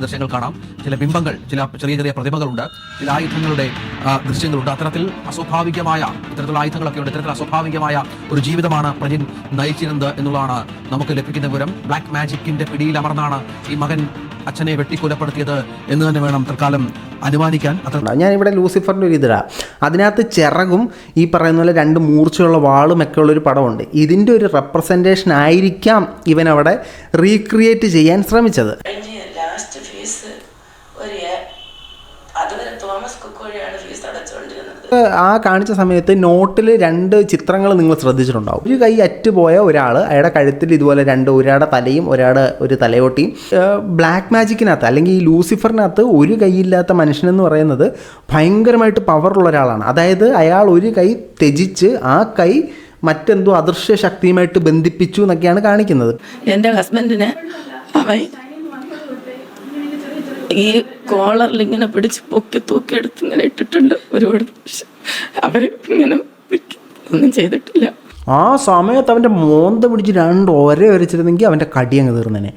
ദൃശ്യങ്ങൾ കാണാം. ചില ബിംബങ്ങൾ, ചില ചെറിയ ചെറിയ പ്രതിമകളുണ്ട്, ചില ആയുധങ്ങളുടെ ദൃശ്യങ്ങളുണ്ട്. ഇത്തരത്തിലുള്ള ആയുധങ്ങളൊക്കെ ഉണ്ട്. ഇത്തരത്തിൽ അസ്വാഭാവികമായ ഒരു ജീവിതമാണ് പ്രജിൻ നയിച്ചിരുന്നത് എന്നുള്ളതാണ് നമുക്ക് ലഭിക്കുന്ന വിവരം. ബ്ലാക്ക് മാജിക്കിന്റെ പിടിയിൽ അമർന്നാണ് ഈ മകൻ അച്ഛനെ വെട്ടിക്കൊലപ്പെടുത്തിയത് എന്ന് തന്നെ വേണം തൽക്കാലം അനുമാനിക്കാൻ. ഞാനിവിടെ ലൂസിഫറിൻ്റെ ഒരു ഇതിടാം. അതിനകത്ത് ചിറകും ഈ പറയുന്ന പോലെ 2 മൂർച്ചയുള്ള വാളും ഒക്കെ ഉള്ളൊരു പടമുണ്ട്. ഇതിൻ്റെ ഒരു റെപ്രസെൻറ്റേഷൻ ആയിരിക്കാം ഇവൻ അവിടെ റീക്രിയേറ്റ് ചെയ്യാൻ ശ്രമിച്ചത്. ആ കാണിച്ച സമയത്ത് നോട്ടിൽ 2 ചിത്രങ്ങൾ നിങ്ങൾ ശ്രദ്ധിച്ചിട്ടുണ്ടാവും. ഒരു കൈ അറ്റുപോയ ഒരാൾ, അയാളുടെ കഴുത്തിൽ ഇതുപോലെ ഒരാളുടെ തലയും ഒരു തലയോട്ടിയും. ബ്ലാക്ക് മാജിക്കിനകത്ത് അല്ലെങ്കിൽ ഈ ലൂസിഫറിനകത്ത് ഒരു കൈയില്ലാത്ത മനുഷ്യനെന്ന് പറയുന്നത് ഭയങ്കരമായിട്ട് പവറുള്ള ഒരാളാണ്. അതായത് അയാൾ ഒരു കൈ ത്യജിച്ച് ആ കൈ മറ്റെന്തോ അദൃശ്യ ശക്തിയുമായിട്ട് ബന്ധിപ്പിച്ചു എന്നൊക്കെയാണ് കാണിക്കുന്നത്. എൻ്റെ ഹസ്ബൻഡിനെ അവൻ ഈ കോളറിൽ ഇങ്ങനെ പിടിച്ച് തൂക്കിയെടുത്ത് ഇങ്ങനെ ഇട്ടിട്ടുണ്ട് ഒരുപാട്. അവർ ഇങ്ങനെ ഒന്നും ചെയ്തിട്ടില്ല. ആ സമയത്ത് അവൻ്റെ മോന്ത പിടിച്ച് 2 ഒര വരച്ചിരുന്നെങ്കിൽ അവൻ്റെ കടി അങ്ങ് തീർന്നേനെ.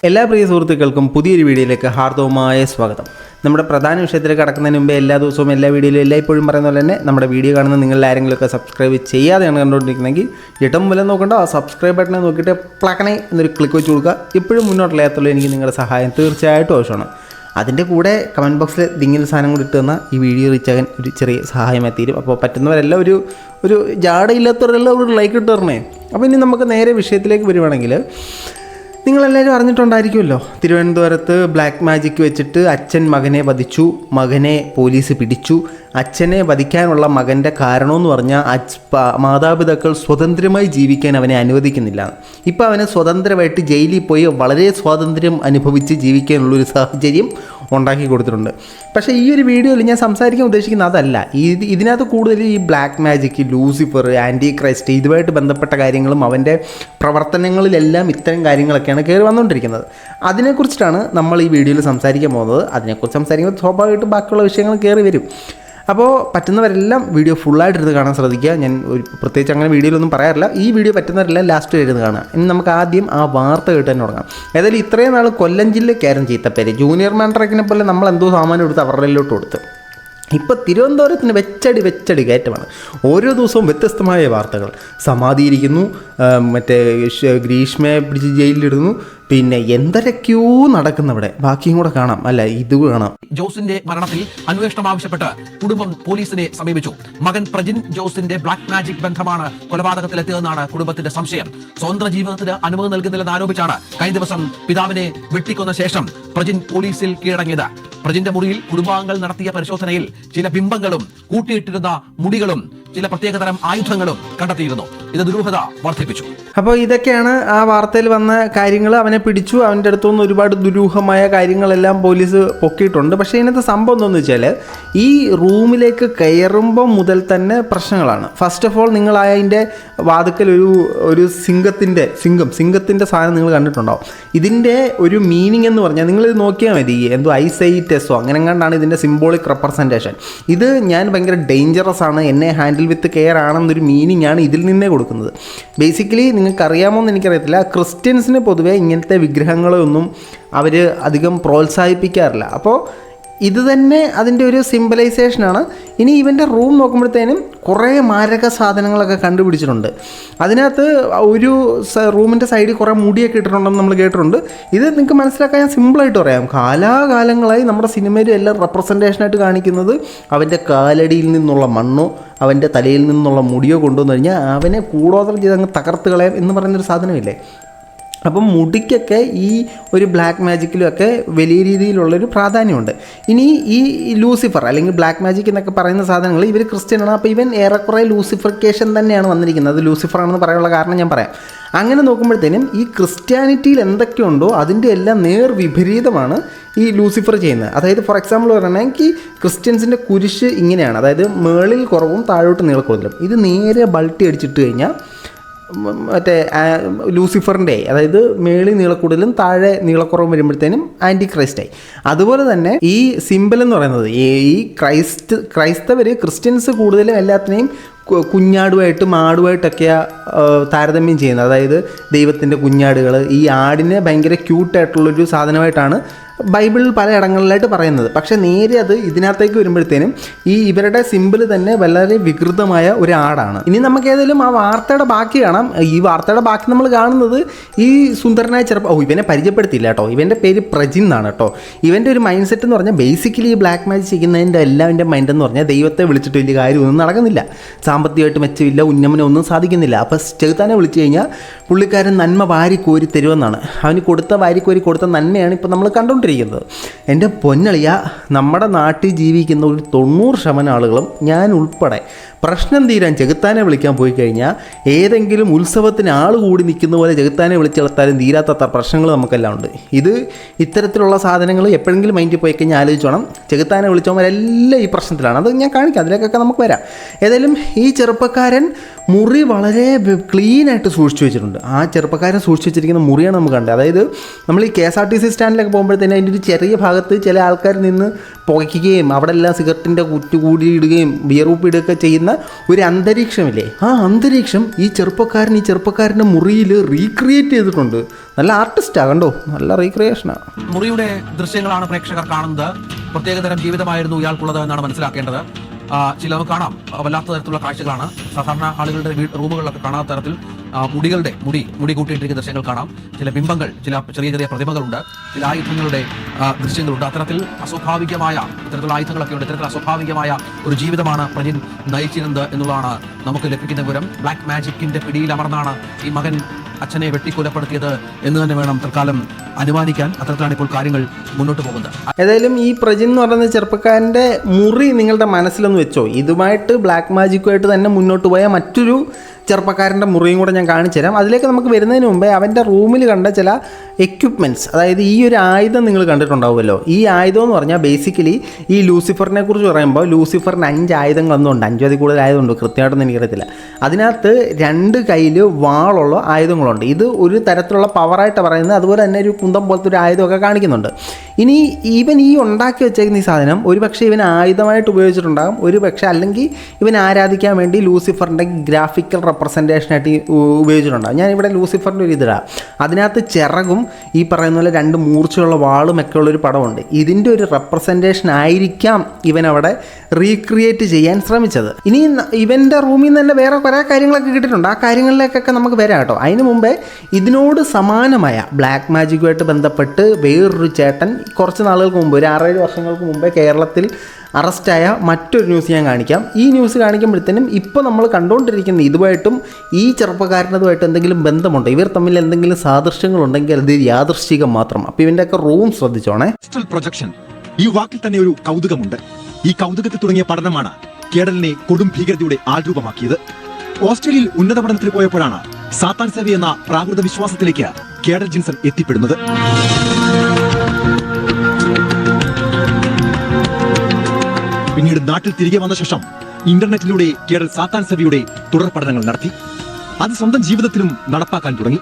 എല്ലാ പ്രിയ സുഹൃത്തുക്കൾക്കും പുതിയൊരു വീഡിയോയിലേക്ക് ഹാർദവമായ സ്വാഗതം. നമ്മുടെ പ്രധാന വിഷയത്തിലേക്ക് കടക്കുന്നതിന് മുമ്പേ എല്ലാ ദിവസവും എല്ലാ വീഡിയോയിലും എല്ലായ്പ്പോഴും പറയുന്ന പോലെ തന്നെ നമ്മുടെ വീഡിയോ കാണുന്ന നിങ്ങളിൽ ആരെങ്കിലുമൊക്കെ സബ്സ്ക്രൈബ് ചെയ്യാതെയാണ് കണ്ടുകൊണ്ടിരിക്കുന്നതെങ്കിൽ ഇട്ടം പോലെ നോക്കേണ്ട ആ സബ്സ്ക്രൈബ് ബട്ടനെ നോക്കിയിട്ട് പ്ലക്കനെ എന്നൊരു ക്ലിക്ക് വെച്ച് കൊടുക്കുക. ഇപ്പോഴും മുന്നോട്ടില്ലാത്തുള്ളൂ എനിക്ക് നിങ്ങളുടെ സഹായം തീർച്ചയായിട്ടും ആവശ്യമാണ്. അതിൻ്റെ കൂടെ കമൻറ്റ് ബോക്സിൽ ഇങ്ങനെ സാധനം കൂടി ഇട്ട് തന്നാൽ ഈ വീഡിയോ റീച്ചാകാൻ ഒരു ചെറിയ സഹായമായി തീരും. അപ്പോൾ പറ്റുന്നവരെല്ലാം ഒരു ജാടയില്ലാത്തവരെല്ലാം ഒരു ലൈക്ക് ഇട്ട് തരണേ. അപ്പോൾ ഇനി നമുക്ക് നേരെ വിഷയത്തിലേക്ക് വരുവാണെങ്കിൽ, നിങ്ങളെല്ലാവരും അറിഞ്ഞിട്ടുണ്ടായിരിക്കുമല്ലോ, തിരുവനന്തപുരത്ത് ബ്ലാക്ക് മാജിക് വെച്ചിട്ട് അച്ഛൻ മകനെ വധിച്ചു, മകനെ പോലീസ് പിടിച്ചു. അച്ഛനെ വധിക്കാനുള്ള മകൻ്റെ കാരണമെന്ന് പറഞ്ഞാൽ മാതാപിതാക്കൾ സ്വതന്ത്രമായി ജീവിക്കാൻ അവനെ അനുവദിക്കുന്നില്ല. ഇപ്പോൾ അവന് സ്വതന്ത്രമായിട്ട് ജയിലിൽ പോയി വളരെ സ്വാതന്ത്ര്യം അനുഭവിച്ച് ജീവിക്കാനുള്ളൊരു സാഹചര്യം ഉണ്ടാക്കി കൊടുത്തിട്ടുണ്ട്. പക്ഷേ ഈ ഒരു വീഡിയോയിൽ ഞാൻ സംസാരിക്കാൻ ഉദ്ദേശിക്കുന്നത് അതല്ല. ഇതിനകത്ത് കൂടുതൽ ഈ black magic, Lucifer, Antichrist ഇതുമായിട്ട് ബന്ധപ്പെട്ട കാര്യങ്ങളും അവൻ്റെ പ്രവർത്തനങ്ങളിലെല്ലാം ഇത്തരം കാര്യങ്ങളൊക്കെയാണ് കയറി വന്നുകൊണ്ടിരിക്കുന്നത്. അതിനെക്കുറിച്ചിട്ടാണ് നമ്മൾ ഈ വീഡിയോയിൽ സംസാരിക്കാൻ പോകുന്നത്. അതിനെക്കുറിച്ച് സംസാരിക്കുമ്പോൾ സ്വാഭാവികമായിട്ടും ബാക്കിയുള്ള വിഷയങ്ങൾ കയറി വരും. അപ്പോൾ പറ്റുന്നവരെല്ലാം വീഡിയോ ഫുള്ളായിട്ടിരുന്ന് കാണാൻ ശ്രദ്ധിക്കുക. ഞാൻ പ്രത്യേകിച്ച് അങ്ങനെ വീഡിയോയിലൊന്നും പറയാറില്ല. ഈ വീഡിയോ പറ്റുന്നവരെല്ലാം ലാസ്റ്റ് ഇരുന്ന് കാണുക. ഇനി നമുക്ക് ആദ്യം ആ വാർത്ത കേട്ട് തന്നെ തുടങ്ങാം. ഏതായാലും ഇത്രയും നാൾ കൊല്ലം ജില്ലക്കാരൻ ചീത്തപ്പേര്, ജൂനിയർ മാൻട്രാക്കിനെ പോലെ നമ്മൾ എന്തോ സാമാനം എടുത്ത് അവരുടെയിലോട്ട് കൊടുത്ത്. ഇപ്പോൾ തിരുവനന്തപുരത്തിന് വെച്ചടി കയറ്റമാണ്. ഓരോ ദിവസവും വ്യത്യസ്തമായ വാർത്തകൾ. സമാധിയിരിക്കുന്നു, മറ്റേ ഗ്രീഷ്മയെ പിടിച്ച് ജയിലിലിടുന്നു, പിന്നെ എന്തൊക്കെയോ നടക്കുന്നവിടെ. ബാക്കിയും കൂടെ കാണാം, അല്ല ഇത് കാണാം. ജോസിന്റെ മരണത്തിൽ അന്വേഷണം ആവശ്യപ്പെട്ട് കുടുംബം പോലീസിനെ സമീപിച്ചു. മകൻ പ്രജിൻ ജോസിന്റെ ബ്ലാക്ക് മാജിക് ബന്ധമാണ് കൊലപാതകത്തിലെത്തിയതെന്നാണ് കുടുംബത്തിന്റെ സംശയം. സ്വതന്ത്ര ജീവിതത്തിന് അനുമതി നൽകുന്നില്ലെന്ന് ആരോപിച്ചാണ് കഴിഞ്ഞ ദിവസം പിതാവിനെ വെട്ടിക്കൊന്ന ശേഷം പ്രജിൻ പോലീസിൽ കീഴടങ്ങിയത്. പ്രജിന്റെ മുറിയിൽ കുടുംബാംഗങ്ങൾ നടത്തിയ പരിശോധനയിൽ ചില ബിംബങ്ങളും കൂട്ടിയിട്ടിരുന്ന മുടികളും ചില പ്രത്യേകതരം ആയുധങ്ങളും കണ്ടെത്തിയിരുന്നു. ഇത് ദുരൂഹത വർദ്ധിപ്പിച്ചു. അപ്പോൾ ഇതൊക്കെയാണ് ആ വാർത്തയിൽ വന്ന കാര്യങ്ങൾ. അവനെ പിടിച്ചു, അവൻ്റെ അടുത്തുനിന്ന് ഒരുപാട് ദുരൂഹമായ കാര്യങ്ങളെല്ലാം പോലീസ് പൊക്കിയിട്ടുണ്ട്. പക്ഷേ ഇതിനകത്ത് സംഭവം എന്താണെന്ന് വെച്ചാൽ, ഈ റൂമിലേക്ക് കയറുമ്പോൾ മുതൽ തന്നെ പ്രശ്നങ്ങളാണ്. ഫസ്റ്റ് ഓഫ് ഓൾ, നിങ്ങൾ അതിൻ്റെ വാതുക്കൽ ഒരു സിംഗത്തിൻ്റെ സാധനം നിങ്ങൾ കണ്ടിട്ടുണ്ടാവും. ഇതിൻ്റെ ഒരു മീനിങ് എന്ന് പറഞ്ഞാൽ നിങ്ങളിത് നോക്കിയാൽ മതി, എന്തോ ഐസൈറ്റസോ അങ്ങനെ കണ്ടാണ് ഇതിൻ്റെ സിംബോളിക് റെപ്രസെൻറ്റേഷൻ. ഇത് ഞാൻ ഭയങ്കര ഡേഞ്ചറസ് ആണ്, എന്നെ ഹാൻഡിൽ വിത്ത് കെയർ ആണെന്നൊരു മീനിങ് ആണ് ഇതിൽ നിന്നേ കൊടുക്കുന്നത്. ബേസിക്കലി നിങ്ങൾക്ക് അറിയാമോയെന്ന് എനിക്കറിയത്തില്ല, ക്രിസ്ത്യൻസിന് പൊതുവേ ഇങ്ങനത്തെ വിഗ്രഹങ്ങളൊന്നും അവർ അധികം പ്രോത്സാഹിപ്പിക്കാറില്ല. അപ്പോൾ ഇത് തന്നെ അതിൻ്റെ ഒരു സിംബലൈസേഷനാണ്. ഇനി ഇവൻ്റെ റൂം നോക്കുമ്പോഴത്തേനും കുറേ മാരക സാധനങ്ങളൊക്കെ കണ്ടുപിടിച്ചിട്ടുണ്ട്. അതിനകത്ത് ഒരു റൂമിൻ്റെ സൈഡിൽ കുറേ മുടിയൊക്കെ ഇട്ടിട്ടുണ്ടെന്ന് നമ്മൾ കേട്ടിട്ടുണ്ട്. ഇത് നിങ്ങൾക്ക് മനസ്സിലാക്കാൻ ഞാൻ സിമ്പിളായിട്ട് പറയാം. കാലാകാലങ്ങളായി നമ്മുടെ സിനിമയിൽ എല്ലാം റെപ്രസെൻറ്റേഷനായിട്ട് കാണിക്കുന്നത് അവൻ്റെ കാലടിയിൽ നിന്നുള്ള മണ്ണോ അവൻ്റെ തലയിൽ നിന്നുള്ള മുടിയോ കൊണ്ടുവന്നു കഴിഞ്ഞാൽ അവനെ കൂടോത്രം ചെയ്ത് അങ്ങ് തകർത്ത് കളയാം എന്ന് പറയുന്നൊരു സാധനമില്ലേ. അപ്പം മുടിക്കൊക്കെ ഈ ഒരു ബ്ലാക്ക് മാജിക്കിലുമൊക്കെ വലിയ രീതിയിലുള്ളൊരു പ്രാധാന്യമുണ്ട്. ഇനി ഈ ലൂസിഫർ അല്ലെങ്കിൽ ബ്ലാക്ക് മാജിക് എന്നൊക്കെ പറയുന്ന സാധനങ്ങൾ ഇവർ ക്രിസ്ത്യനാണ്. അപ്പോൾ ഇവൻ ഏറെക്കുറെ ലൂസിഫിക്കേഷൻ തന്നെയാണ് വന്നിരിക്കുന്നത്. അത് ലൂസിഫറാണെന്ന് പറയാനുള്ള കാരണം ഞാൻ പറയാം. അങ്ങനെ നോക്കുമ്പോഴത്തേനും ഈ ക്രിസ്ത്യാനിറ്റിയിൽ എന്തൊക്കെയുണ്ടോ അതിൻ്റെ എല്ലാം നേർ വിപരീതമാണ് ഈ ലൂസിഫർ ചെയ്യുന്നത്. അതായത് ഫോർ എക്സാമ്പിൾ പറയുകയാണെങ്കിൽ ക്രിസ്ത്യൻസിൻ്റെ കുരിശ് ഇങ്ങനെയാണ്, അതായത് മേളിൽ കുറവും താഴോട്ട് നീളക്കൂടുതലും. ഇത് നേരെ ബൾട്ടി അടിച്ചിട്ട് കഴിഞ്ഞാൽ മറ്റേ ലൂസിഫറിൻ്റെ, അതായത് മേളിൽ നീളക്കൂടുതലും താഴെ നീളക്കുറവും വരുമ്പോഴത്തേനും ആൻറ്റി ക്രൈസ്റ്റായി. അതുപോലെ തന്നെ ഈ സിംബൽ എന്ന് പറയുന്നത് ഈ ക്രൈസ്തവർ ക്രിസ്ത്യൻസ് കൂടുതലും എല്ലാത്തിനെയും കുഞ്ഞാടുമായിട്ടും ആടുമായിട്ടൊക്കെയാണ് താരതമ്യം ചെയ്യുന്നത്. അതായത് ദൈവത്തിൻ്റെ കുഞ്ഞാടുകൾ, ഈ ആടിനെ ഭയങ്കര ക്യൂട്ടായിട്ടുള്ളൊരു സാധനമായിട്ടാണ് ബൈബിളിൽ പല ഇടങ്ങളിലായിട്ട് പറയുന്നത്. പക്ഷേ നേരെ അത് ഇതിനകത്തേക്ക് വരുമ്പോഴത്തേനും ഇവരുടെ സിമ്പിൾ തന്നെ വളരെ വികൃതമായ ഒരു ആടാണ്. ഇനി നമുക്ക് ഏതായാലും ആ വാർത്തയുടെ ബാക്കി കാണാം. ഈ വാർത്തയുടെ ബാക്കി നമ്മൾ കാണുന്നത് ഈ സുന്ദരനായ ഇവനെ പരിചയപ്പെടുത്തിയില്ല കേട്ടോ. ഇവൻ്റെ പേര് പ്രജിൻ എന്നാണ് കേട്ടോ. ഇവൻ്റെ ഒരു മൈൻഡ് സെറ്റ് എന്ന് പറഞ്ഞാൽ ബേസിക്കലി ഈ ബ്ലാക്ക് മാജിക് ചെയ്യുന്നതിൻ്റെ എല്ലാവൻ്റെ മൈൻഡ് എന്ന് പറഞ്ഞാൽ ദൈവത്തെ വിളിച്ചിട്ട് വലിയ കാര്യമൊന്നും നടക്കുന്നില്ല, സാമ്പത്തികമായിട്ട് മെച്ചമില്ല, ഉന്നമനം ഒന്നും സാധിക്കുന്നില്ല. അപ്പോൾ ചെകുത്താനെ വിളിച്ചു കഴിഞ്ഞാൽ പുള്ളിക്കാരൻ നന്മ വാരിക്കോരി തരുമെന്നാണ്. അവന് വാരിക്കോരി കൊടുത്ത നന്മയാണ് ഇപ്പോൾ നമ്മൾ കണ്ടുകൊണ്ടിരിക്കുന്നത്. എൻ്റെ പൊന്നളിയ, നമ്മുടെ നാട്ടിൽ ജീവിക്കുന്ന ഒരു 90% ആളുകളും ഞാൻ ഉൾപ്പെടെ പ്രശ്നം തീരാൻ ചെകുത്താനെ വിളിക്കാൻ പോയി കഴിഞ്ഞാൽ ഏതെങ്കിലും ഉത്സവത്തിന് ആൾ കൂടി നിൽക്കുന്ന പോലെ ചെകുത്താനെ വിളിച്ചെടുത്താലും തീരാത്ത പ്രശ്നങ്ങൾ നമുക്കെല്ലാം ഉണ്ട്. ഇത്തരത്തിലുള്ള സാധനങ്ങൾ എപ്പോഴെങ്കിലും മൈൻഡിൽ പോയി കഴിഞ്ഞാൽ ആലോചിച്ചോണം. ചെകുത്താനെ വിളിച്ചവരെല്ലാം ഈ പ്രശ്നത്തിലാണ്. അത് ഞാൻ കാണിക്കാം, അതിലേക്കൊക്കെ നമുക്ക് വരാം. ഏതായാലും ഈ ചെറുപ്പക്കാരൻ മുറി വളരെ ക്ലീനായിട്ട് സൂക്ഷിച്ചു വെച്ചിട്ടുണ്ട്. ആ ചെറുപ്പക്കാരൻ സൂക്ഷിച്ചു വെച്ചിരിക്കുന്ന മുറിയാണ് നമുക്ക് കണ്ടത്. അതായത് നമ്മൾ ഈ KSRTC സ്റ്റാൻഡിലൊക്കെ പോകുമ്പോഴത്തേനും അതിൻ്റെ ഒരു ചെറിയ ഭാഗത്ത് ചില ആൾക്കാർ നിന്ന് പുകയ്ക്കുകയും അവിടെ എല്ലാം സിഗരറ്റിൻ്റെ കുറ്റി കൂടിയിടുകയും ബിയറൂപ്പിടുകയൊക്കെ ചെയ്യുന്ന ഒരു അന്തരീക്ഷമില്ലേ, ആ അന്തരീക്ഷം ഈ ചെറുപ്പക്കാരൻ്റെ മുറിയിൽ റീക്രിയേറ്റ് ചെയ്തിട്ടുണ്ട്. നല്ല ആർട്ടിസ്റ്റാണ്, കണ്ടോ, നല്ല റീക്രിയേഷനാണ്. മുറിയുടെ ദൃശ്യങ്ങളാണ് പ്രേക്ഷകർ കാണുന്നത്. പ്രത്യേകതരം ജീവിതമായിരുന്നു ഇയാൾക്കുള്ളത് എന്നാണ് മനസ്സിലാക്കേണ്ടത്. ചിലവ് കാണാം, വല്ലാത്ത തരത്തിലുള്ള കാഴ്ചകളാണ്. സാധാരണ ആളുകളുടെ റൂമുകളിലൊക്കെ കാണാത്ത തരത്തിൽ മുടി കൂട്ടിയിട്ടിരിക്കുന്ന ദൃശ്യങ്ങൾ കാണാം. ചില ബിംബങ്ങൾ, ചില ചെറിയ ചെറിയ പ്രതിമകളുണ്ട്, ചില ആയുധങ്ങളുടെ ദൃശ്യങ്ങളുണ്ട്. ഇത്തരത്തിലുള്ള ആയുധങ്ങളൊക്കെ ഉണ്ട്. ഇത്തരത്തിൽ അസ്വാഭാവികമായ ഒരു ജീവിതമാണ് പ്രജിൻ നയിച്ചിരുന്നത് എന്നുള്ളതാണ് നമുക്ക് ലഭിക്കുന്ന വിവരം. ബ്ലാക്ക് മാജിക്കിന്റെ പിടിയിലമർന്നാണ് ഈ മകൻ അച്ഛനെ വെട്ടിക്കൊലപ്പെടുത്തിയത് എന്ന് തന്നെ വേണം തൽക്കാലം അനുമാനിക്കാൻ. അത്തരത്തിലാണ് ഇപ്പോൾ കാര്യങ്ങൾ മുന്നോട്ട് പോകുന്നത്. ഏതായാലും ഈ പ്രജിൻ എന്ന് പറയുന്ന ചെറുപ്പക്കാരൻ്റെ മുറി നിങ്ങളുടെ മനസ്സിലൊന്ന് വെച്ചോ. ഇതുമായിട്ട് ബ്ലാക്ക് മാജിക്കുമായിട്ട് തന്നെ മുന്നോട്ട് പോയ മറ്റൊരു ചെറുപ്പക്കാരൻ്റെ മുറിയും കൂടെ ഞാൻ കാണിച്ചു തരാം. അതിലേക്ക് നമുക്ക് വരുന്നതിന് മുമ്പേ അവൻ്റെ റൂമിൽ കണ്ട ചില എക്യുപ്മെൻറ്റ്സ്, അതായത് ഈ ഒരു ആയുധം നിങ്ങൾ കണ്ടിട്ടുണ്ടാവുമല്ലോ. ഈ ആയുധം എന്ന് പറഞ്ഞാൽ ബേസിക്കലി ഈ ലൂസിഫറിനെ കുറിച്ച് പറയുമ്പോൾ ലൂസിഫറിന് 5 ആയുധങ്ങളൊന്നും ഉണ്ട്, 5 അതിൽ കൂടുതൽ ആയുധമുണ്ട്, കൃത്യമായിട്ടൊന്നും എനിക്കറിയത്തില്ല. അതിനകത്ത് 2 കയ്യിൽ വാളുള്ള ആയുധങ്ങളുണ്ട്. ഇത് ഒരു തരത്തിലുള്ള പവറായിട്ട് പറയുന്നത്. അതുപോലെ തന്നെ ഒരു കുന്തം പോലത്തെ ഒരു ആയുധമൊക്കെ കാണിക്കുന്നുണ്ട്. ഇനി ഇവൻ ഈ ഉണ്ടാക്കി വെച്ചേക്കുന്ന ഈ സാധനം ഒരു പക്ഷേ ഇവൻ ആയുധമായിട്ട് ഉപയോഗിച്ചിട്ടുണ്ടാകും, ഒരു പക്ഷേ അല്ലെങ്കിൽ ഇവൻ ആരാധിക്കാൻ വേണ്ടി ലൂസിഫറിൻ്റെ ഗ്രാഫിക്കൽ റെപ്രസെൻറ്റേഷനായിട്ട് ഉപയോഗിച്ചിട്ടുണ്ടാകും. ഞാനിവിടെ ലൂസിഫറിൻ്റെ ഒരു ഇതിടാം. അതിനകത്ത് ചിറകും ഈ പറയുന്ന പോലെ 2 മൂർച്ചയുള്ള വാളും ഒക്കെ ഉള്ളൊരു പടമുണ്ട്. ഇതിൻ്റെ ഒരു റെപ്രസെൻറ്റേഷൻ ആയിരിക്കാം ഇവൻ അവിടെ റീക്രിയേറ്റ് ചെയ്യാൻ ശ്രമിച്ചത്. ഇനി ഇവൻ്റെ റൂമിൽ നിന്ന് തന്നെ വേറെ കുറേ കാര്യങ്ങളൊക്കെ കിട്ടിയിട്ടുണ്ട്. ആ കാര്യങ്ങളിലേക്കൊക്കെ നമുക്ക് വരാം കേട്ടോ. അതിന് മുമ്പേ ഇതിനോട് സമാനമായ ബ്ലാക്ക് മാജിക്കുമായിട്ട് ബന്ധപ്പെട്ട് വേറൊരു ചേട്ടൻ കുറച്ച് നാളുകൾക്ക് മുമ്പ്, ഒരു 6-7 വർഷങ്ങൾക്ക് മുമ്പേ കേരളത്തിൽ അറസ്റ്റായ മറ്റൊരു ന്യൂസ് ഞാൻ കാണിക്കാം. ഈ ന്യൂസ് കാണിക്കുമ്പോഴത്തേനും ഇപ്പോൾ നമ്മൾ കണ്ടുകൊണ്ടിരിക്കുന്ന ഇതുമായിട്ടും ഈ ചെറുപ്പക്കാരനതുമായിട്ട് എന്തെങ്കിലും ബന്ധമുണ്ടോ, ഇവർ തമ്മിൽ എന്തെങ്കിലും സാദൃശ്യങ്ങളുണ്ടെങ്കിൽ അത് യാദൃശ്ചികം മാത്രം. അപ്പോൾ ഇവൻ്റെയൊക്കെ റൂം ശ്രദ്ധിച്ചോണേ. പ്രൊജക്ഷൻ, ഈ വാക്കിൽ തന്നെ ഒരു കൗതുകമുണ്ട്. ഈ കൗതുകത്തിൽ തുടങ്ങിയ പഠനമാണ് കേഡലിനെ കൊടും ഭീകരതയുടെ ആൾരൂപമാക്കിയത്. ഓസ്ട്രേലിയയിൽ ഉന്നത പഠനത്തിൽ പോയപ്പോഴാണ് സാത്താൻ സേവ എന്ന പ്രാകൃത വിശ്വാസത്തിലേക്ക് കേഡൽ ജിൻസൺ എത്തിപ്പെടുന്നത്. പിന്നീട് നാട്ടിൽ തിരികെ വന്ന ശേഷം ഇന്റർനെറ്റിലൂടെ കേഡൽ സാത്താൻ സേവയുടെ തുടർ പഠനങ്ങൾ നടത്തി. അത് സ്വന്തം ജീവിതത്തിലും നടപ്പാക്കാൻ തുടങ്ങി.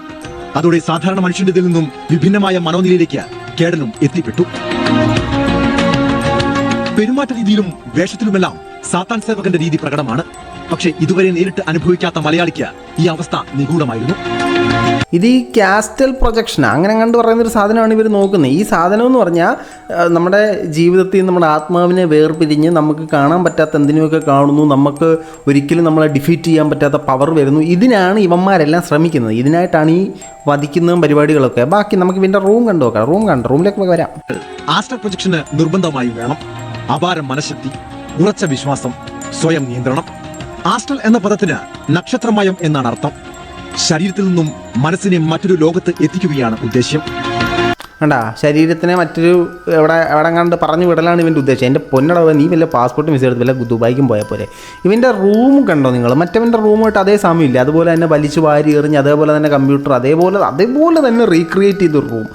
അതോടെ സാധാരണ മനുഷ്യൻ്റെതിൽ നിന്നും വിഭിന്നമായ മനോനിലയിലേക്ക് കേഡലും എത്തിപ്പെട്ടു. പെരുമാറ്റ രീതിയിലും വേഷത്തിലുമെല്ലാം സാത്താൻ സേവകന്റെ രീതി പ്രകടമാണ്. പക്ഷെ ഇതുവരെ നേരിട്ട് അനുഭവിക്കാത്ത മലയാളിക്ക് ഈ അവസ്ഥ നിഗൂഢമായിരുന്നു. ഇത് ഈ കാസ്റ്റൽ പ്രൊജക്ഷൻ അങ്ങനെ കണ്ടു പറയുന്നൊരു സാധനമാണ് ഇവർ നോക്കുന്നത്. ഈ സാധനം എന്ന് പറഞ്ഞാൽ നമ്മുടെ ജീവിതത്തിൽ നമ്മുടെ ആത്മാവിനെ വേർപിരിഞ്ഞ് നമുക്ക് കാണാൻ പറ്റാത്ത എന്തിനുമൊക്കെ കാണുന്നു, നമുക്ക് ഒരിക്കലും നമ്മളെ ഡിഫീറ്റ് ചെയ്യാൻ പറ്റാത്ത പവർ വരുന്നു. ഇതിനാണ് ഇവന്മാരെല്ലാം ശ്രമിക്കുന്നത്. ഇതിനായിട്ടാണ് ഈ വധിക്കുന്നതും പരിപാടികളൊക്കെ. ബാക്കി നമുക്ക് ഇവൻ്റെ റൂം കണ്ടു നോക്കാം. റൂമിലേക്ക് വരാം. ആസ്ട്രൽ പ്രൊജക്ഷന് നിർബന്ധമായും വേണം അപാര മനഃശക്തി, ഉറച്ച വിശ്വാസം, സ്വയം നിയന്ത്രണം. ആസ്ട്രൽ എന്ന പദത്തിന് നക്ഷത്രമയം എന്നാണ് അർത്ഥം. ശരീരത്തിൽ നിന്നും മനസ്സിനെ മറ്റൊരു ലോകത്ത് എത്തിക്കുകയാണ് ഉദ്ദേശ്യം. കണ്ടാ, ശരീരത്തിനെ മറ്റൊരു എവിടെ കണ്ട് പറഞ്ഞു വിടലാണ് ഇവൻ്റെ ഉദ്ദേശം. എൻ്റെ പൊന്നടവ്, നീ വല്ല പാസ്പോർട്ട് മിസ് എടുത്ത് വല്ല ദുബായിക്കും പോയാൽ പോലെ. ഇവൻ്റെ റൂം കണ്ടോ നിങ്ങൾ? മറ്റവൻ്റെ റൂമായിട്ട് അതേ സമയമില്ല. അതുപോലെ തന്നെ വലിച്ചു വാരി എറിഞ്ഞ്, അതേപോലെ തന്നെ കമ്പ്യൂട്ടർ അതേപോലെ തന്നെ റീക്രിയേറ്റ് ചെയ്തൊരു റൂം.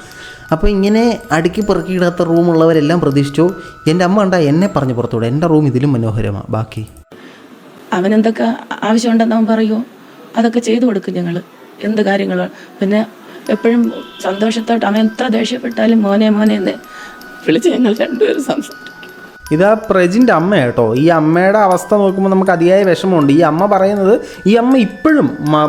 അപ്പോൾ ഇങ്ങനെ അടുക്കി പെറുക്കിയിടാത്ത റൂമുള്ളവരെല്ലാം പ്രതീക്ഷിച്ചു. എൻ്റെ അമ്മ കണ്ടാ എന്നെ പറഞ്ഞ് പുറത്തുവിടും, എൻ്റെ റൂം ഇതിലും മനോഹരമാണ്. ബാക്കി അവനെന്തൊക്കെ ആവശ്യമുണ്ടെന്ന് അവൻ പറയുമോ, അതൊക്കെ ചെയ്തു കൊടുക്കും ഞങ്ങൾ, എന്ത് കാര്യങ്ങളും. പിന്നെ എപ്പോഴും സന്തോഷത്തോട്ട് അവൻ എത്ര ദേഷ്യപ്പെട്ടാലും മോനെ മോനെ എന്ന് വിളിച്ച് ഞങ്ങൾ രണ്ടുപേരും സംസാരിക്കും. ഇതാ പ്രജിൻ്റെ അമ്മ കേട്ടോ. ഈ അമ്മയുടെ അവസ്ഥ നോക്കുമ്പോൾ നമുക്ക് അതിയായ വിഷമമുണ്ട്. ഈ അമ്മ പറയുന്നത്, ഈ അമ്മ ഇപ്പോഴും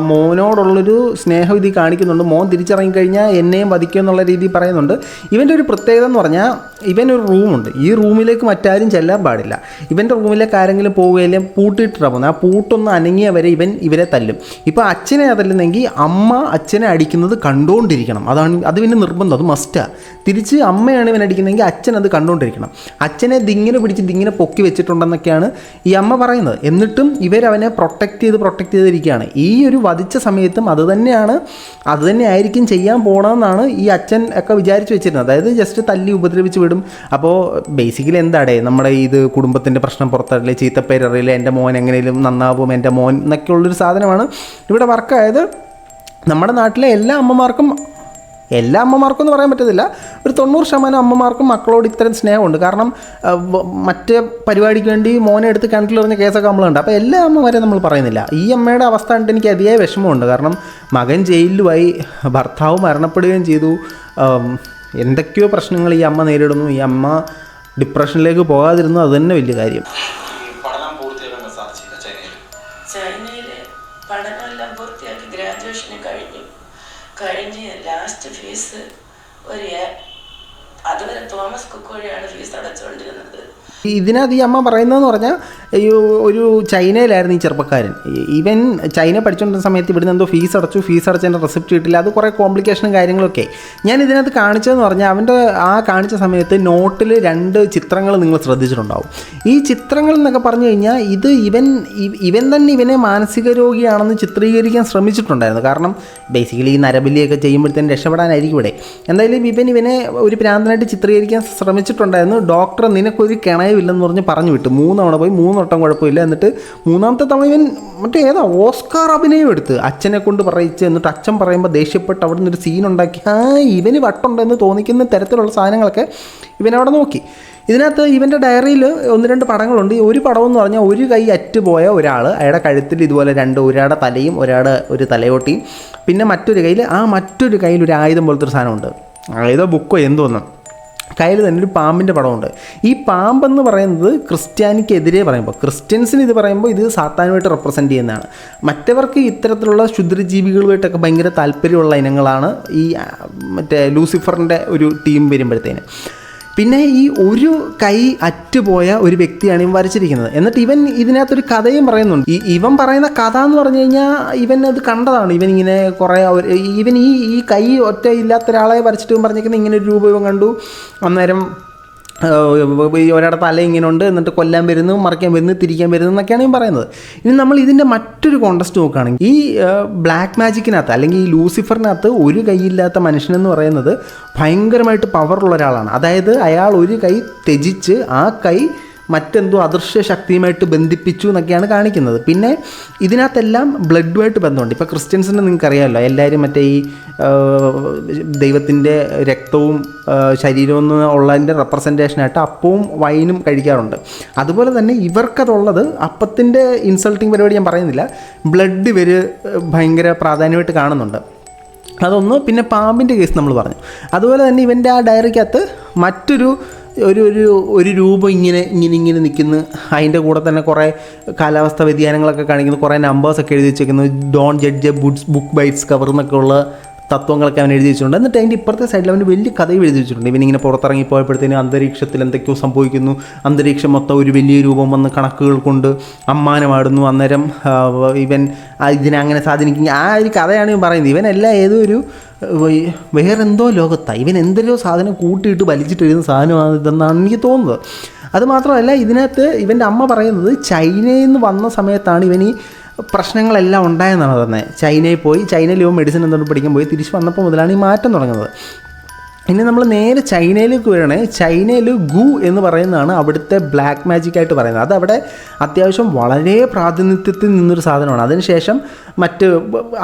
മോനോടുള്ളൊരു സ്നേഹം ഇത് കാണിക്കുന്നുണ്ട്. മോൻ തിരിച്ചിറങ്ങിക്കഴിഞ്ഞാൽ എന്നെയും വധിക്കും എന്നുള്ള രീതിയിൽ പറയുന്നുണ്ട്. ഇവൻ്റെ ഒരു പ്രത്യേകത എന്ന് പറഞ്ഞാൽ ഇവനൊരു റൂമുണ്ട്. ഈ റൂമിലേക്ക് മറ്റാരും ചെല്ലാൻ പാടില്ല. ഇവൻ്റെ റൂമിലേക്ക് ആരെങ്കിലും പോവുകയില്ലേ പൂട്ടിയിട്ടാണ് പോകുന്നത്. ആ പൂട്ടൊന്ന് അനങ്ങിയ വരെ ഇവരെ തല്ലും. ഇപ്പോൾ അച്ഛനെ തല്ലുന്നെങ്കിൽ അമ്മ അച്ഛനെ അടിക്കുന്നത് കണ്ടുകൊണ്ടിരിക്കണം. അത് പിന്നെ നിർബന്ധം, അത് മസ്റ്റാണ്. തിരിച്ച് അമ്മയാണ് ഇവൻ അടിക്കുന്നതെങ്കിൽ അച്ഛൻ അത് കണ്ടുകൊണ്ടിരിക്കണം. അച്ഛനെ ദിങ്ങിനെ പിടിച്ച് ദിങ്ങിനെ പൊക്കി വെച്ചിട്ടുണ്ടെന്നൊക്കെയാണ് ഈ അമ്മ പറയുന്നത്. എന്നിട്ടും ഇവരവനെ പ്രൊട്ടക്റ്റ് ചെയ്തിരിക്കുകയാണ്. ഈ ഒരു വധിച്ച സമയത്തും അത് തന്നെ ആയിരിക്കും ചെയ്യാൻ പോകണമെന്നാണ് ഈ അച്ഛൻ ഒക്കെ വിചാരിച്ച് വെച്ചിരുന്നത്. അതായത് ജസ്റ്റ് തല്ലി ഉപദ്രവിച്ച് വിടും. അപ്പോൾ ബേസിക്കലി എന്താടേ നമ്മുടെ ഇത് കുടുംബത്തിൻ്റെ പ്രശ്നം പുറത്തല്ലേ, ചീത്തപ്പേരറിയില്ല, എൻ്റെ മോൻ എങ്ങനെയും നന്നാവും, എൻ്റെ മോൻ എന്നൊക്കെയുള്ളൊരു സാധനമാണ് ഇവിടെ വർക്കായത്. നമ്മുടെ നാട്ടിലെ എല്ലാ അമ്മമാർക്കും എന്ന് പറയാൻ പറ്റത്തില്ല, ഒരു 90% അമ്മമാർക്കും മക്കളോട് ഇത്തരം സ്നേഹമുണ്ട്. കാരണം മറ്റേ പരിപാടിക്ക് വേണ്ടി മോനെ എടുത്ത് കിണറ്റിലെറിഞ്ഞ കേസൊക്കെ നമ്മളുണ്ട്. അപ്പോൾ എല്ലാ അമ്മമാരെയും നമ്മൾ പറയുന്നില്ല. ഈ അമ്മയുടെ അവസ്ഥ കണ്ടിട്ട് എനിക്ക് അതിയായ വിഷമമുണ്ട്. കാരണം മകൻ ജയിലിലുമായി, ഭർത്താവ് മരണപ്പെടുകയും ചെയ്തു, എന്തൊക്കെയോ പ്രശ്നങ്ങൾ ഈ അമ്മ നേരിടുന്നു. ഈ അമ്മ ഡിപ്രഷനിലേക്ക് പോകാതിരുന്നു, അത് തന്നെ വലിയ കാര്യം. ചൈനയിൽ പഠനമെല്ലാം പൂർത്തിയാക്കി ഗ്രാജുവേഷന് കഴിഞ്ഞ് ലാസ്റ്റ് ഫീസ് അതുവരെ തോമസ് കുക്ക് വഴിയാണ് ഫീസ് അടച്ചുകൊണ്ടിരുന്നത്. ഇതിനകത്ത് ഈ അമ്മ പറയുന്നതെന്ന് പറഞ്ഞാൽ ഒരു ചൈനയിലായിരുന്നു ഈ ചെറുപ്പക്കാരൻ. ഇവൻ ചൈന പഠിച്ചുകൊണ്ടിരുന്ന സമയത്ത് ഇവിടുന്ന് എന്തോ ഫീസ് അടച്ചതിൻ്റെ റെസിപ്റ്റ് കിട്ടില്ല, അത് കുറേ കോംപ്ലിക്കേഷനും കാര്യങ്ങളൊക്കെ. ഞാൻ ഇതിനകത്ത് കാണിച്ചതെന്ന് പറഞ്ഞാൽ അവൻ്റെ ആ കാണിച്ച സമയത്ത് നോട്ടിൽ 2 ചിത്രങ്ങൾ നിങ്ങൾ ശ്രദ്ധിച്ചിട്ടുണ്ടാവും. ഈ ചിത്രങ്ങൾ എന്നൊക്കെ പറഞ്ഞു കഴിഞ്ഞാൽ ഇത് ഇവൻ തന്നെ ഇവനെ മാനസിക രോഗിയാണെന്ന് ചിത്രീകരിക്കാൻ ശ്രമിച്ചിട്ടുണ്ടായിരുന്നു. കാരണം ബേസിക്കലി ഈ നരബലിയൊക്കെ ചെയ്യുമ്പോഴത്തേനും രക്ഷപ്പെടാനായിരിക്കും ഇവിടെ. എന്തായാലും ഇവനെ ഒരു ഭ്രാന്തനായിട്ട് ചിത്രീകരിക്കാൻ ശ്രമിച്ചിട്ടുണ്ടായിരുന്നു. ഡോക്ടർ നിനക്കൊരു കിണയമില്ലെന്ന് പറഞ്ഞു വിട്ടു. 3 തവണ പോയി, 3 വട്ടം കുഴപ്പമില്ല. എന്നിട്ട് 3ാമത്തെ തവണ ഇവൻ ഓസ്കാർ അഭിനയം എടുത്ത് അച്ഛനെ കൊണ്ട് പറയിച്ച്, എന്നിട്ട് അച്ഛൻ പറയുമ്പോൾ ദേഷ്യപ്പെട്ട് അവിടെ നിന്നൊരു സീനുണ്ടാക്കി. ഇവന് വട്ടുണ്ടെന്ന് തോന്നിക്കുന്ന തരത്തിലുള്ള സാധനങ്ങളൊക്കെ ഇവനവിടെ നോക്കി. ഇതിനകത്ത് ഇവൻ്റെ ഡയറിയിൽ 1-2 പടങ്ങളുണ്ട്. ഒരു പടം എന്ന് പറഞ്ഞാൽ ഒരു കൈ അറ്റുപോയ ഒരാൾ, അയാളുടെ കഴുത്തിൽ ഇതുപോലെ ഒരാളുടെ തലയും ഒരാളുടെ ഒരു തലയോട്ടിയും, പിന്നെ മറ്റൊരു കയ്യിൽ ഒരു ആയുധം പോലത്തെ ഒരു സാധനമുണ്ട്, ഏതോ ബുക്കോ എന്തോന്നും. കയ്യിൽ തന്നെ ഒരു പാമ്പിൻ്റെ പടമുണ്ട്. ഈ പാമ്പെന്ന് പറയുന്നത് ക്രിസ്ത്യാനിക്കെതിരെ പറയുമ്പോൾ, ക്രിസ്ത്യൻസിന് ഇത് പറയുമ്പോൾ ഇത് സാത്താനുമായിട്ട് റെപ്രസെൻറ്റ് ചെയ്യുന്നതാണ്. മറ്റവർക്ക് ഇത്തരത്തിലുള്ള ക്ഷുദ്രജീവികളുമായിട്ടൊക്കെ ഭയങ്കര താല്പര്യമുള്ള ഇനങ്ങളാണ് ഈ ലൂസിഫറിൻ്റെ ഒരു ടീം വരുമ്പോഴത്തേന്. പിന്നെ ഈ ഒരു കൈ അറ്റുപോയ ഒരു വ്യക്തിയാണ് ഇവൻ വരച്ചിരിക്കുന്നത്. എന്നിട്ട് ഇവൻ ഇതിനകത്തൊരു കഥയും പറയുന്നുണ്ട്. ഇവൻ പറയുന്ന കഥ എന്ന് പറഞ്ഞു കഴിഞ്ഞാൽ ഇവൻ അത് കണ്ടതാണ്. ഇവനിങ്ങനെ കുറേ ഇവൻ ഈ കൈ ഒറ്റ ഇല്ലാത്ത ഒരാളെ വരച്ചിട്ട് പറഞ്ഞിരിക്കുന്നത് ഇങ്ങനെ ഒരു രൂപം കണ്ടു. അന്നേരം ഒരാളുടെ തല ഇങ്ങനെ ഉണ്ട്, എന്നിട്ട് കൊല്ലാൻ വരുന്നു, മറിക്കാൻ വരുന്നു, തിരിക്കാൻ വരുന്നു എന്നൊക്കെയാണ് ഞാൻ പറയുന്നത്. ഇനി നമ്മൾ ഇതിൻ്റെ മറ്റൊരു കോണ്ടസ്റ്റ് നോക്കുകയാണെങ്കിൽ ഈ ബ്ലാക്ക് മാജിക്കിനകത്ത് അല്ലെങ്കിൽ ഈ ലൂസിഫറിനകത്ത് ഒരു കൈയില്ലാത്ത മനുഷ്യനെന്ന് പറയുന്നത് ഭയങ്കരമായിട്ട് പവറുള്ള ഒരാളാണ്. അതായത് അയാൾ ഒരു കൈ ത്യജിച്ച് ആ കൈ മറ്റെന്തോ അദൃശ്യ ശക്തിയുമായിട്ട് ബന്ധിപ്പിച്ചു എന്നൊക്കെയാണ് കാണിക്കുന്നത്. പിന്നെ ഇതിനകത്തെല്ലാം ബ്ലഡുമായിട്ട് ബന്ധമുണ്ട്. ഇപ്പോൾ ക്രിസ്ത്യൻസിന് നിങ്ങൾക്കറിയാമല്ലോ, എല്ലാവരും മറ്റേ ഈ ദൈവത്തിൻ്റെ രക്തവും ശരീരവും ഉള്ളതിൻ്റെ റെപ്രസെൻറ്റേഷനായിട്ട് അപ്പവും വൈനും കഴിക്കാറുണ്ട്. അതുപോലെ തന്നെ ഇവർക്കതുള്ളത്, അപ്പത്തിൻ്റെ ഇൻസൾട്ടിങ് പരിപാടി ഞാൻ പറയുന്നില്ല, ബ്ലഡ് ഇവർ ഭയങ്കര പ്രാധാന്യമായിട്ട് കാണുന്നുണ്ട്. അതൊന്ന്. പിന്നെ പാമ്പിൻ്റെ കേസ് നമ്മൾ പറഞ്ഞു. അതുപോലെ തന്നെ ഇവൻ്റെ ആ ഡയറിക്കകത്ത് മറ്റൊരു ഒരു രൂപം ഇങ്ങനെ നിൽക്കുന്നു. അതിൻ്റെ കൂടെ തന്നെ കുറേ കാലാവസ്ഥ വ്യതിയാനങ്ങളൊക്കെ കാണിക്കുന്നു, കുറേ നമ്പേഴ്സൊക്കെ എഴുതി വെച്ചേക്കുന്നു. Don't judge a book by its cover എന്നൊക്കെയുള്ള തത്വങ്ങളൊക്കെ അവൻ എഴുതി വെച്ചിട്ടുണ്ട്. എന്നിട്ട് അതിൻ്റെ ഇപ്പുറത്തെ സൈഡിൽ അവന് വലിയ കഥയും എഴുതി വെച്ചിട്ടുണ്ട്. ഇവനിങ്ങനെ പുറത്തിറങ്ങിപ്പോയപ്പോഴത്തേനും അന്തരീക്ഷത്തിൽ എന്തൊക്കെയോ സംഭവിക്കുന്നു, അന്തരീക്ഷം മൊത്തം ഒരു വലിയ രൂപം വന്ന് കണക്കുകൾ കൊണ്ട് അമ്മാനമാടുന്നു, അന്നേരം ഇവൻ ഇതിനങ്ങനെ സാധിക്കും. ആ ഒരു കഥയാണ് ഇവൻ പറയുന്നത്. ഇവനെല്ലാം വേറെന്തോ ലോകത്താണ്, ഇവൻ എന്തെല്ലോ സാധനം കൂട്ടിയിട്ട് വലിച്ചിട്ട് എഴുതുന്ന സാധനമാണ് ഇതെന്നാണ് എനിക്ക് തോന്നുന്നത്. അതുമാത്രമല്ല ഇതിനകത്ത് ഇവൻ്റെ അമ്മ പറയുന്നത് ചൈനയിൽ നിന്ന് വന്ന സമയത്താണ് ഇവൻ ഈ പ്രശ്നങ്ങളെല്ലാം ഉണ്ടായെന്നാണ് പറഞ്ഞത്. ചൈനയിൽ ഇവൻ മെഡിസിൻ എന്തുകൊണ്ട് പഠിക്കാൻ പോയി, തിരിച്ച് വന്നപ്പോൾ മുതലാണ് ഈ മാറ്റം തുടങ്ങുന്നത്. ഇനി നമ്മൾ നേരെ ചൈനയിലേക്ക് വരണേ. ചൈനയിൽ ഗു എന്ന് പറയുന്നതാണ് അവിടുത്തെ ബ്ലാക്ക് മാജിക് ആയിട്ട് പറയുന്നത്. അത് അവിടെ അത്യാവശ്യം വളരെ പ്രാതിനിധ്യത്തിൽ നിന്നൊരു സാധനമാണ്. അതിനുശേഷം മറ്റ്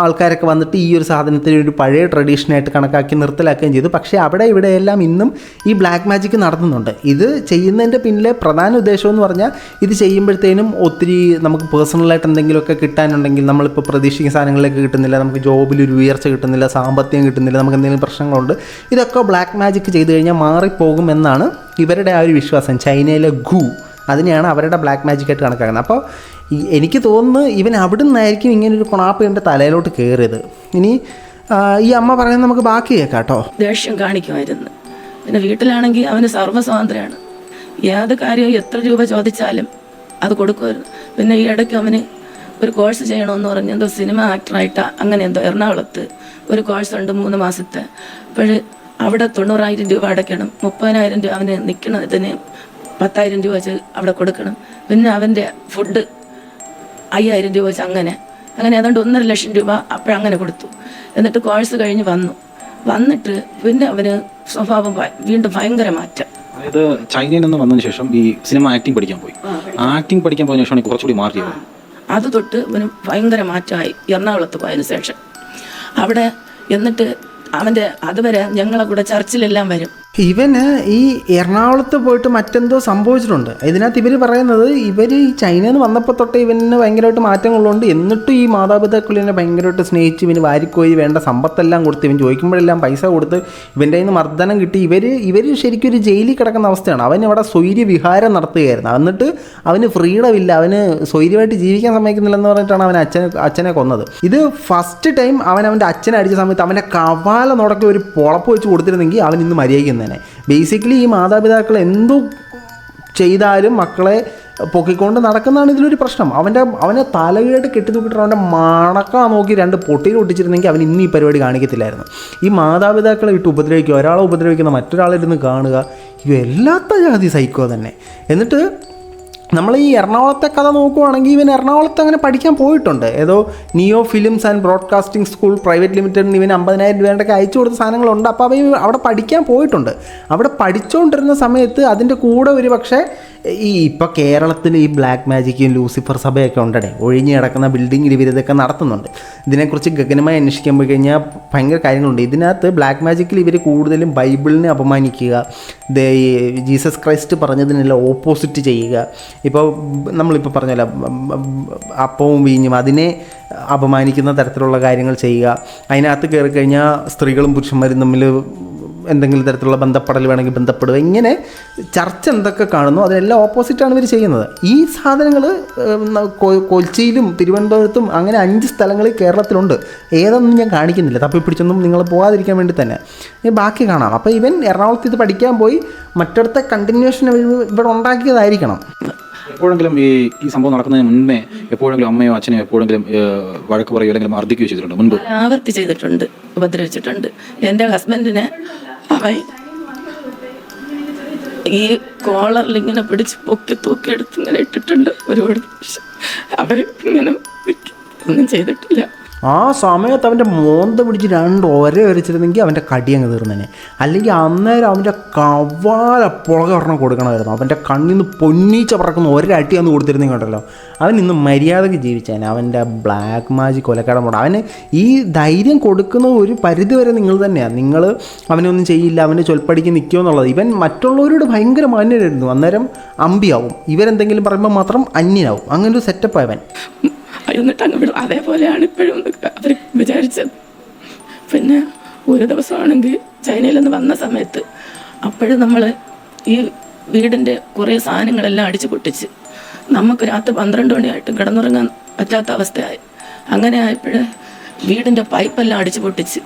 ആൾക്കാരൊക്കെ വന്നിട്ട് ഈ ഒരു സാധനത്തിന് ഒരു പഴയ ട്രഡീഷനായിട്ട് കണക്കാക്കി നിർത്തലാക്കുകയും ചെയ്തു. പക്ഷേ അവിടെ ഇവിടെയെല്ലാം ഇന്നും ഈ ബ്ലാക്ക് മാജിക് നടത്തുന്നുണ്ട്. ഇത് ചെയ്യുന്നതിൻ്റെ പിന്നിലെ പ്രധാന ഉദ്ദേശം എന്ന് പറഞ്ഞാൽ ഇത് ചെയ്യുമ്പോഴത്തേനും ഒത്തിരി നമുക്ക് പേഴ്സണലായിട്ട് എന്തെങ്കിലുമൊക്കെ കിട്ടാനുണ്ടെങ്കിൽ നമ്മളിപ്പോൾ പ്രതീക്ഷിക്കുന്ന സാധനങ്ങളിലേക്ക് കിട്ടുന്നില്ല, നമുക്ക് ജോബിലൊരു ഉയർച്ച കിട്ടുന്നില്ല, സാമ്പത്തികം കിട്ടുന്നില്ല, നമുക്ക് എന്തെങ്കിലും പ്രശ്നങ്ങളുണ്ട്, ഇതൊക്കെ ബ്ലാക്ക് മാജിക് ചെയ്ത് കഴിഞ്ഞാൽ മാറിപ്പോകുമെന്നാണ് ഇവരുടെ ആ ഒരു വിശ്വാസം. ചൈനയിലെ ഗു അതിനെയാണ് അവരുടെ ബ്ലാക്ക് മാജിക്കായിട്ട് കണക്കാക്കുന്നത്. അപ്പോൾ എനിക്ക് തോന്നുന്നു ഇവൻ അവിടെ നിന്നായിരിക്കും ഇങ്ങനൊരു കൊണാപ്പ് എൻ്റെ തലയിലോട്ട് കയറിയത്. ഇനി ഈ അമ്മ പറയുന്നത് നമുക്ക് ബാക്കി കേൾക്കാം കേട്ടോ. ദേഷ്യം കാണിക്കുമായിരുന്നു. പിന്നെ വീട്ടിലാണെങ്കിൽ അവന് സർവ്വസ്വാതന്ത്ര്യമാണ്. ഏത് കാര്യവും എത്ര രൂപ ചോദിച്ചാലും അത് കൊടുക്കുമായിരുന്നു. പിന്നെ ഈ ഇടയ്ക്ക് അവന് ഒരു കോഴ്സ് ചെയ്യണമെന്ന് പറഞ്ഞ് എന്തോ സിനിമ ആക്ടറായിട്ടാണ് അങ്ങനെ എന്തോ എറണാകുളത്ത് ഒരു കോഴ്സ് ഉണ്ട് 3 മാസത്തെ. അപ്പോൾ അവിടെ 90,000 രൂപ അടയ്ക്കണം. 30,000 രൂപ അവന് നിൽക്കണതിന് 10,000 രൂപ വെച്ച് അവിടെ കൊടുക്കണം. പിന്നെ അവൻ്റെ ഫുഡ് 5,000 രൂപ വെച്ച് അങ്ങനെ ഏതാണ്ട് 1.5 ലക്ഷം രൂപ അപ്പോഴങ്ങനെ കൊടുത്തു. എന്നിട്ട് കോഴ്സ് കഴിഞ്ഞ് വന്നിട്ട് പിന്നെ അവന് സ്വഭാവം വീണ്ടും ഭയങ്കര മാറ്റം. അതായത് ചൈനയിൽ നിന്ന് വന്നതിന് ശേഷം ഈ സിനിമ ആക്ടിങ് പഠിക്കാൻ പോയി. ആക്ടിങ് പഠിക്കാൻ പോയതിനു ശേഷമാണ് കുറച്ചുകൂടി മാറിയത്. അത് തൊട്ട് അവന് ഭയങ്കര മാറ്റമായി. എറണാകുളത്ത് പോയതിനു ശേഷം അവിടെ എന്നിട്ട് അവൻ്റെ അതുവരെ ഞങ്ങളെ കൂടെ ചർച്ചിലെല്ലാം വരും. ഇവന് ഈ എറണാകുളത്ത് പോയിട്ട് മറ്റെന്തോ സംഭവിച്ചിട്ടുണ്ട്. ഇതിനകത്ത് ഇവർ പറയുന്നത് ഇവർ ഈ ചൈനയിൽ നിന്ന് വന്നപ്പോൾ തൊട്ട് ഇവന് ഭയങ്കരമായിട്ട് മാറ്റങ്ങളുണ്ട്. എന്നിട്ടും ഈ മാതാപിതാക്കളിനെ ഭയങ്കരമായിട്ട് സ്നേഹിച്ച് ഇവന് വാരിക്കോയി വേണ്ട സമ്പത്തെല്ലാം കൊടുത്ത് ഇവൻ ചോദിക്കുമ്പോഴെല്ലാം പൈസ കൊടുത്ത് ഇവൻ്റെ കയ്യിൽ നിന്ന് മർദ്ദനം കിട്ടി. ഇവർ ശരിക്കും ഒരു ജയിലിൽ കിടക്കുന്ന അവസ്ഥയാണ്. അവൻ ഇവിടെ സ്വൈര്യ വിഹാരം നടത്തുകയായിരുന്നു. എന്നിട്ട് അവന് ഫ്രീഡം ഇല്ല, അവന് സ്വൈര്യമായിട്ട് ജീവിക്കാൻ സമ്മതിക്കുന്നില്ലെന്ന് പറഞ്ഞിട്ടാണ് അവൻ അച്ഛനെ കൊന്നത്. ഇത് ഫസ്റ്റ് ടൈം അവൻ്റെ അച്ഛനെ അടിച്ച സമയത്ത് അവൻ്റെ കവാല നുടക്കി ഒരു പൊളപ്പ് വെച്ച് കൊടുത്തിരുന്നെങ്കിൽ അവൻ ഇന്ന് മര്യാദയ്ക്ക്. ബേസിക്കലി ഈ മാതാപിതാക്കൾ എന്തു ചെയ്താലും മക്കളെ പൊക്കിക്കൊണ്ട് നടക്കുന്നതാണ് ഇതിലൊരു പ്രശ്നം. അവനെ തലകീഴായിട്ട് കെട്ടിത്തൂക്കിയിട്ട് അവൻ്റെ മണക്കാ നോക്കി 2 പൊട്ടിയിൽ ഒട്ടിച്ചിരുന്നെങ്കിൽ അവൻ ഇന്ന് ഈ പരിപാടി കാണിക്കത്തില്ലായിരുന്നു. ഈ മാതാപിതാക്കളെ ഇട്ട് ഉപദ്രവിക്കുക, ഒരാളെ ഉപദ്രവിക്കുന്ന മറ്റൊരാളിരുന്ന് കാണുക, ഇവല്ലാത്ത ജാതി സൈക്കോ തന്നെ. എന്നിട്ട് നമ്മൾ ഈ എറണാകുളത്തെ കഥ നോക്കുവാണെങ്കിൽ ഇവൻ എറണാകുളത്ത് അങ്ങനെ പഠിക്കാൻ പോയിട്ടുണ്ട്. ഏതോ Neo Films and Broadcasting School Private ലിമിറ്റഡിന് ഇവന് 50,000 രൂപയൊക്കെ അയച്ചു കൊടുത്ത സാധനങ്ങളുണ്ട്. അപ്പോൾ അവൻ അവിടെ പഠിക്കാൻ പോയിട്ടുണ്ട്. അവിടെ പഠിച്ചുകൊണ്ടിരുന്ന സമയത്ത് അതിൻ്റെ കൂടെ ഒരു പക്ഷേ ഇപ്പോൾ കേരളത്തിൽ ഈ ബ്ലാക്ക് മാജിക്കും ലൂസിഫർ സഭയൊക്കെ ഉണ്ടേ, ഒഴിഞ്ഞ് കിടക്കുന്ന ബിൽഡിങ്ങിൽ ഇവരിതൊക്കെ നടത്തുന്നുണ്ട്. ഇതിനെക്കുറിച്ച് ഗഗനമായി അന്വേഷിക്കാൻ പോയി കഴിഞ്ഞാൽ ഭയങ്കര കാര്യങ്ങളുണ്ട്. ഇതിനകത്ത് ബ്ലാക്ക് മാജിക്കിൽ ഇവർ കൂടുതലും ബൈബിളിനെ അപമാനിക്കുക, ജീസസ് ക്രൈസ്റ്റ് പറഞ്ഞതിനെല്ലാം ഓപ്പോസിറ്റ് ചെയ്യുക. ഇപ്പോൾ നമ്മളിപ്പോൾ പറഞ്ഞല്ലോ അപ്പവും വീഞ്ഞും അതിനെ അപമാനിക്കുന്ന തരത്തിലുള്ള കാര്യങ്ങൾ ചെയ്യുക. അതിനകത്ത് കയറി കഴിഞ്ഞാൽ സ്ത്രീകളും പുരുഷന്മാരും തമ്മിൽ എന്തെങ്കിലും തരത്തിലുള്ള ബന്ധപ്പെടൽ വേണമെങ്കിൽ ബന്ധപ്പെടുക. ഇങ്ങനെ ചർച്ച എന്തൊക്കെ കാണുന്നു അതിനെല്ലാം ഓപ്പോസിറ്റാണ് ഇവർ ചെയ്യുന്നത്. ഈ സാധനങ്ങൾ കൊച്ചിയിലും തിരുവനന്തപുരത്തും അങ്ങനെ 5 സ്ഥലങ്ങളിൽ കേരളത്തിലുണ്ട്. ഏതൊന്നും ഞാൻ കാണിക്കുന്നില്ല, തപ്പിപ്പിടിച്ചൊന്നും നിങ്ങൾ പോകാതിരിക്കാൻ വേണ്ടി തന്നെ. ബാക്കി കാണാം. അപ്പോൾ ഇവൻ എറണാകുളത്ത് ഇത് പഠിക്കാൻ പോയി മറ്റിടത്തെ കണ്ടിന്യൂഷൻ ഇവിടെ ഉണ്ടാക്കിയതായിരിക്കണം. എപ്പോഴെങ്കിലും ഈ സംഭവം നടക്കുന്നതിന് മുന്നേ എപ്പോഴെങ്കിലും അമ്മയോ അച്ഛനെയോ എപ്പോഴെങ്കിലും വഴക്ക് പറയുകയോ അല്ലെങ്കിൽ മർദ്ദിക്കുകയോ ചെയ്തിട്ടുണ്ട് മുൻപ്? ആവർത്തി ചെയ്തിട്ടുണ്ട്, ഉപദ്രവിച്ചിട്ടുണ്ട്. എൻ്റെ ഹസ്ബൻഡിനെ അവൻ ഈ കോളറിൽ ഇങ്ങനെ പിടിച്ച് പൊക്കി തൂക്കിയെടുത്ത് ഇങ്ങനെ ഇട്ടിട്ടുണ്ട് ഒരുപാട്. അവർ ഇങ്ങനെ ഒന്നും ചെയ്തിട്ടില്ല. ആ സമയത്ത് അവൻ്റെ മോന്ത പിടിച്ച് 2 ഒര വരച്ചിരുന്നെങ്കിൽ അവൻ്റെ കടി അങ്ങ് തീർന്നേനെ. അല്ലെങ്കിൽ അന്നേരം അവൻ്റെ കവാല പുളക ഒരെണ്ണം കൊടുക്കണമായിരുന്നു. അവൻ്റെ കണ്ണിൽ നിന്ന് പൊന്നീച്ച പറക്കുന്ന ഒരടി അന്ന് കൊടുത്തിരുന്നെങ്കിൽ ഉണ്ടല്ലോ അവൻ ഇന്ന് മര്യാദയ്ക്ക് ജീവിച്ചേനെ. അവൻ്റെ ബ്ലാക്ക് മാജിക് കൊലക്കടം പോണം. അവന് ഈ ധൈര്യം കൊടുക്കുന്ന ഒരു പരിധി വരെ നിങ്ങൾ തന്നെയാണ്. നിങ്ങൾ അവനൊന്നും ചെയ്യില്ല, അവൻ്റെ ചൊൽപ്പടിക്ക് നിൽക്കുമോ എന്നുള്ളത്. ഇവൻ മറ്റുള്ളവരോട് ഭയങ്കര മാന്യനായിരുന്നു. അന്നേരം അമ്പിയാവും. ഇവരെന്തെങ്കിലും പറയുമ്പോൾ മാത്രം അന്യനാവും. അങ്ങനൊരു സെറ്റപ്പായവൻ. എന്നിട്ട് അങ്ങ് വിടും. അതേപോലെയാണ് ഇപ്പോഴും അവർ വിചാരിച്ചത്. പിന്നെ ഒരു ദിവസമാണെങ്കിൽ ചൈനയിൽ നിന്ന് വന്ന സമയത്ത് അപ്പോഴും നമ്മൾ ഈ വീടിൻ്റെ കുറേ സാധനങ്ങളെല്ലാം അടിച്ചു പൊട്ടിച്ച് നമുക്ക് രാത്രി 12 മണിയായിട്ടും കിടന്നുറങ്ങാൻ പറ്റാത്ത അവസ്ഥയായി. അങ്ങനെ ആയപ്പോൾ വീടിൻ്റെ പൈപ്പെല്ലാം അടിച്ചു പൊട്ടിച്ച്.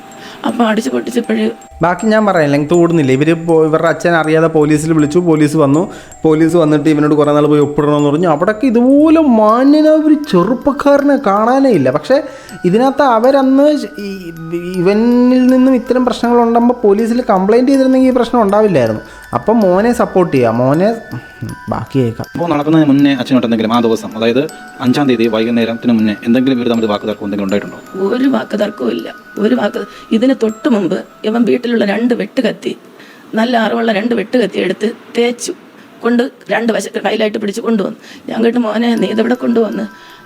അപ്പോൾ അടിച്ചു പൊട്ടിച്ചപ്പോഴ് ബാക്കി ഞാൻ പറയാം, ലെങ്ത് കൂടുന്നില്ല. ഇവരുടെ അച്ഛൻ അറിയാതെ പോലീസിൽ വിളിച്ചു. പോലീസ് വന്നിട്ട് ഇവനോട് കുറേ നാൾ പോയി ഒപ്പിടണമെന്ന് പറഞ്ഞു. അവിടേക്ക് ഇതുപോലെ മാന്യനായ ഒരു ചെറുപ്പക്കാരനെ കാണാനേ ഇല്ല. പക്ഷേ ഇതിനകത്ത് അവരന്ന് ഇവനിൽ നിന്നും ഇത്തരം പ്രശ്നങ്ങളുണ്ടാകുമ്പോൾ പോലീസിൽ കംപ്ലയിൻറ്റ് ചെയ്തിരുന്നെങ്കിൽ ഈ പ്രശ്നം ഉണ്ടാവില്ലായിരുന്നു. അപ്പം മോനെ സപ്പോർട്ട് ചെയ്യുക. മോനെ ബാക്കി കേൾക്കാം. അപ്പോൾ നടക്കുന്നതിന് മുന്നേ അച്ഛനോട്ട് എന്തെങ്കിലും ആ ദിവസം, അതായത് 5-ാം തീയതി വൈകുന്നേരത്തിന് മുന്നേ എന്തെങ്കിലും ഇവർ തമ്മിൽ വാക്ക് തർക്കം എന്തെങ്കിലും ഉണ്ടായിട്ടുണ്ടോ? ഒരു വാക്ക് തർക്കവും ഇല്ല. ഇതിന് തൊട്ട് മുമ്പ് ഇവൻ വീട്ടിൽ വീട്ടിലുള്ള 2 വെട്ടുകത്തി, നല്ല അറിവുള്ള 2 വെട്ടുകത്തി എടുത്ത് തേച്ചു കൊണ്ട് 2 വശത്ത് കയ്യിലായിട്ട് പിടിച്ച് കൊണ്ടുവന്നു. ഞാൻ കേട്ട് മോനെ നീ ഇതെവിടെ കൊണ്ടുവന്ന്,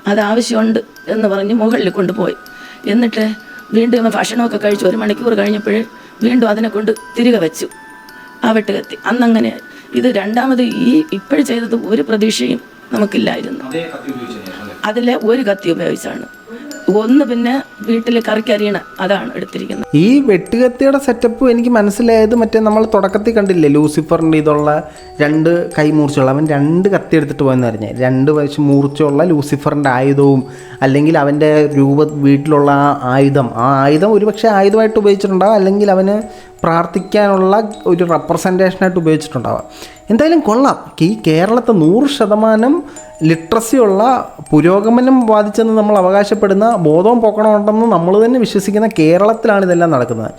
അത് ആവശ്യമുണ്ട് എന്ന് പറഞ്ഞ് മുകളിൽ കൊണ്ടുപോയി. എന്നിട്ട് വീണ്ടും ഭക്ഷണമൊക്കെ കഴിച്ചു 1 മണിക്കൂർ കഴിഞ്ഞപ്പോൾ വീണ്ടും അതിനെ കൊണ്ട് തിരികെ വെച്ചു ആ വെട്ടുകത്തി. അന്നങ്ങനെ ഇത് രണ്ടാമത് ഇപ്പോഴും ചെയ്തത് ഒരു പ്രതീക്ഷയും നമുക്കില്ലായിരുന്നു. അതിലെ ഒരു കത്തി ഉപയോഗിച്ചാണ്. ഒന്ന് പിന്നെ വീട്ടിൽ കറിക്കരിയണ അതാണ് എടുത്തിരിക്കുന്നത്. ഈ വെട്ടുകത്തിയുടെ സെറ്റപ്പ് എനിക്ക് മനസ്സിലായത് മറ്റേ നമ്മൾ തുടക്കത്തിൽ കണ്ടില്ലേ ലൂസിഫറിൻ്റെ ഇതുള്ള 2 കൈ മൂർച്ചയുള്ള, അവൻ 2 കത്തി എടുത്തിട്ട് പോയെന്ന് പറഞ്ഞ് 2 വശം മൂർച്ചയുള്ള ലൂസിഫറിൻ്റെ ആയുധവും അല്ലെങ്കിൽ അവൻ്റെ വീട്ടിലുള്ള ആ ആയുധം ഒരുപക്ഷെ ആയുധമായിട്ട് ഉപയോഗിച്ചിട്ടുണ്ടാവാം, അല്ലെങ്കിൽ അവന് പ്രാർത്ഥിക്കാനുള്ള ഒരു റെപ്രസെൻറ്റേഷനായിട്ട് ഉപയോഗിച്ചിട്ടുണ്ടാവാം. എന്തായാലും കൊള്ളാം. ഈ കേരളത്തെ 100% ലിറ്ററസിയുള്ള പുരോഗമനം ബാധിച്ചെന്ന് നമ്മൾ അവകാശപ്പെടുന്ന ബോധവും പോക്കണമുണ്ടെന്ന് നമ്മൾ തന്നെ വിശ്വസിക്കുന്ന കേരളത്തിലാണ് ഇതെല്ലാം നടക്കുന്നത്.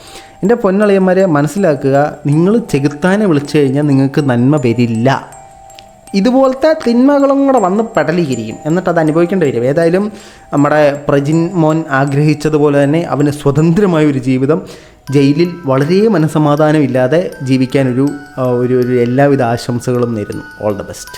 എൻ്റെ പൊന്നളിയന്മാരെ മനസ്സിലാക്കുക, നിങ്ങൾ ചെകുത്താനെ വിളിച്ചു കഴിഞ്ഞാൽ നിങ്ങൾക്ക് നന്മ വരില്ല. ഇതുപോലത്തെ തിന്മകളും കൂടെ വന്ന് പെടലിയിരിക്കും, എന്നിട്ട് അത് അനുഭവിക്കേണ്ടി വരും. ഏതായാലും നമ്മുടെ പ്രജിൻ മോൻ ആഗ്രഹിച്ചതുപോലെ തന്നെ അവന് സ്വതന്ത്രമായൊരു ജീവിതം ജയിലിൽ വളരെ മനസ്സമാധാനമില്ലാതെ ജീവിക്കാനൊരു എല്ലാവിധ ആശംസകളും നേരുന്നു. All the best.